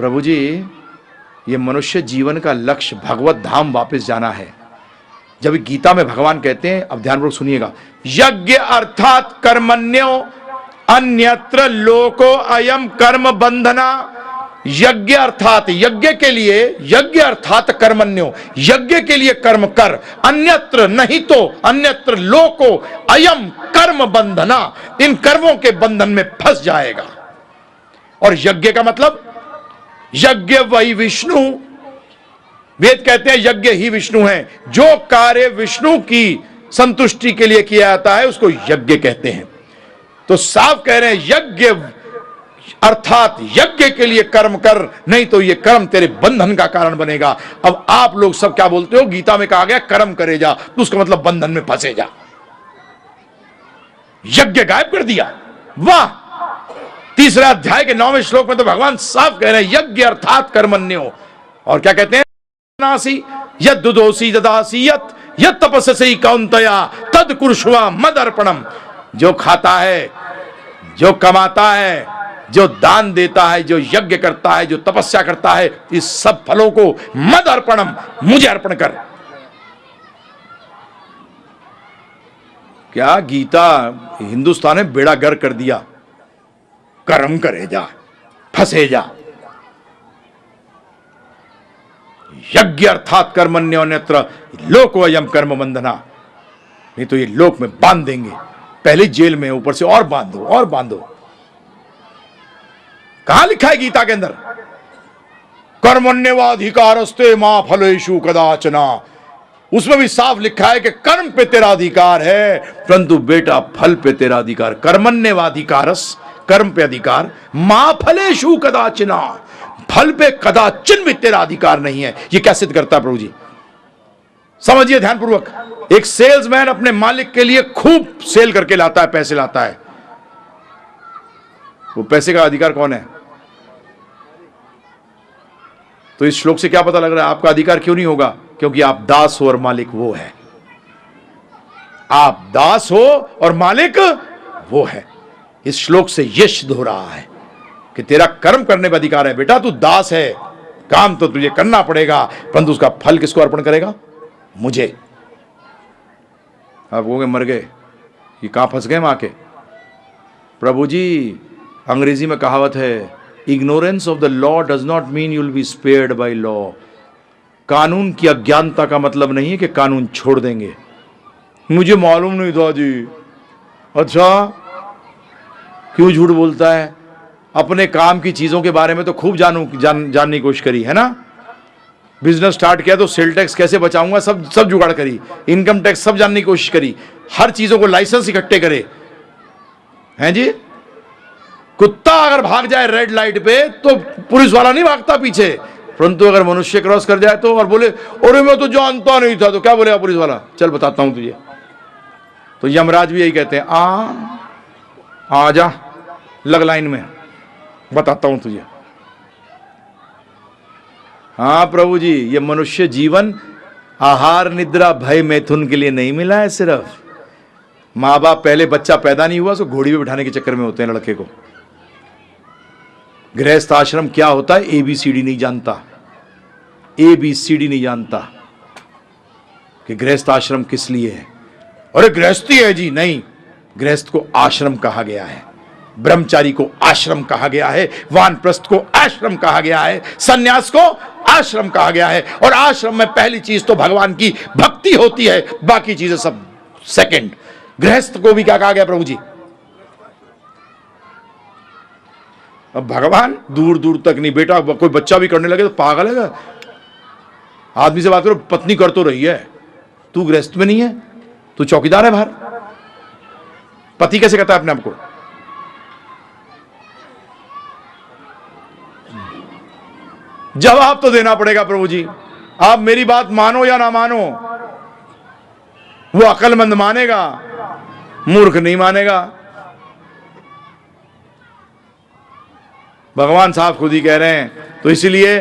प्रभु जी, ये मनुष्य जीवन का लक्ष्य भगवत धाम वापस जाना है। जब गीता में भगवान कहते हैं, अब ध्यानपूर्वक सुनिएगा, यज्ञ अर्थात कर्मण्यो अन्यत्र लोको अयम कर्म बंधना। यज्ञ अर्थात यज्ञ के लिए, यज्ञ अर्थात कर्मण्यो, यज्ञ के लिए कर्म कर, अन्यत्र नहीं तो अन्यत्र लोको अयम कर्म बंधना, इन कर्मों के बंधन में फंस जाएगा। और यज्ञ का मतलब, यज्ञ वही विष्णु, वेद कहते हैं यज्ञ ही विष्णु है। जो कार्य विष्णु की संतुष्टि के लिए किया जाता है उसको यज्ञ कहते हैं। तो साफ कह रहे हैं यज्ञ अर्थात यज्ञ के लिए कर्म कर, नहीं तो ये कर्म तेरे बंधन का कारण बनेगा। अब आप लोग सब क्या बोलते हो, गीता में कहा गया कर्म करे जा, तो उसका मतलब बंधन में फंसे जा। यज्ञ गायब कर दिया, वाह। तीसरा अध्याय के 9वें श्लोक में तो भगवान साफ कह रहे हैं यज्ञ अर्थात कर्मण्यो। और क्या कहते हैं, नासी यद्दुदोसी ददासी यत् तपस्सि कौन्तेय तद कुरुष्व मदर्पणम। जो खाता है, जो कमाता है, जो दान देता है, जो यज्ञ करता है, जो तपस्या करता है, इस सब फलों को मद अर्पणम, मुझे अर्पण कर। क्या गीता हिंदुस्तान ने बेड़ा गर्क कर दिया, कर्म करे जा, फंसे जा। यज्ञ अर्थात कर्मण्योन्यत्र लोको अयम कर्म बंधना, नहीं तो ये लोक में बांध देंगे, पहले जेल में, ऊपर से और बांधो और बांधो। कहां लिखा है गीता के अंदर, कर्मण्यवाधिकारस्ते मां फलेषु कदाचना। उसमें भी साफ लिखा है कि कर्म पे तेरा अधिकार है, परंतु बेटा फल पे तेरा अधिकार। कर्मण्यवाधिकारस, कर्म पे अधिकार, मां फलेषु कदाचना, फल पे कदाचिन भी तेरा अधिकार नहीं है। ये क्या सिद्ध करता है प्रभु जी, समझिए ध्यानपूर्वक। एक सेल्समैन अपने मालिक के लिए खूब सेल करके लाता है, पैसे लाता है, वो पैसे का अधिकार कौन है? तो इस श्लोक से क्या पता लग रहा है, आपका अधिकार क्यों नहीं होगा? क्योंकि आप दास हो और मालिक वो है। आप दास हो और मालिक वो है। इस श्लोक से यह सिद्ध हो रहा है कि तेरा कर्म करने पर अधिकार है। बेटा तू दास है, काम तो तुझे करना पड़ेगा, परंतु उसका फल किसको अर्पण करेगा? मुझे। आप कहोगे मर गए, ये कहां फंस गए मां के? प्रभु जी, अंग्रेजी में कहावत है, ignorance of the law does not mean you will be spared by law. कानून की अज्ञानता का मतलब नहीं है कि कानून छोड़ देंगे। मुझे मालूम नहीं था जी। अच्छा, क्यों झूठ बोलता है? अपने काम की चीजों के बारे में तो खूब जानने की कोशिश करी है ना। बिजनेस स्टार्ट किया तो सेल टैक्स कैसे बचाऊंगा, सब जुगाड़ करी, इनकम टैक्स सब जानने की कोशिश करी, हर चीजों को लाइसेंस इकट्ठे करे हैं जी। कुत्ता अगर भाग जाए रेड लाइट पे तो पुलिस वाला नहीं भागता पीछे, परंतु अगर मनुष्य क्रॉस कर जाए तो और बोले अरे मैं तो जानता नहीं था, तो क्या बोलेगा पुलिस वाला? चल बताता हूं तुझे। तो यमराज भी यही कहते हैं, आ जा, लग लाइन में, बताता हूं तुझे। हाँ प्रभु जी, ये मनुष्य जीवन आहार निद्रा भय मैथुन के लिए नहीं मिला है। सिर्फ माँ बाप पहले बच्चा पैदा नहीं हुआ तो घोड़ी पे बिठाने के चक्कर में होते हैं लड़के को। गृहस्थ आश्रम क्या होता है एबीसीडी नहीं जानता, एबीसीडी नहीं जानता कि गृहस्थ आश्रम किस लिए है। अरे गृहस्थी है जी, नहीं, गृहस्थ को आश्रम कहा गया है, ब्रह्मचारी को आश्रम कहा गया है, वानप्रस्थ को आश्रम कहा गया है, सन्यास को आश्रम कहा गया है। और आश्रम में पहली चीज तो भगवान की भक्ति होती है, बाकी चीजें सब सेकंड। गृहस्थ को भी क्या कहा गया प्रभु जी? अब भगवान दूर दूर तक नहीं, बेटा कोई बच्चा भी करने लगे तो पागल है क्या? आदमी से बात करो, पत्नी कर तो रही है, तू गृहस्थ में नहीं है, तू चौकीदार है बाहर। पति कैसे कहता है अपने आप को? जवाब तो देना पड़ेगा प्रभु जी। आप मेरी बात मानो या ना मानो, वो अक्लमंद मानेगा, मूर्ख नहीं मानेगा। भगवान साहब खुद ही कह रहे हैं। तो इसलिए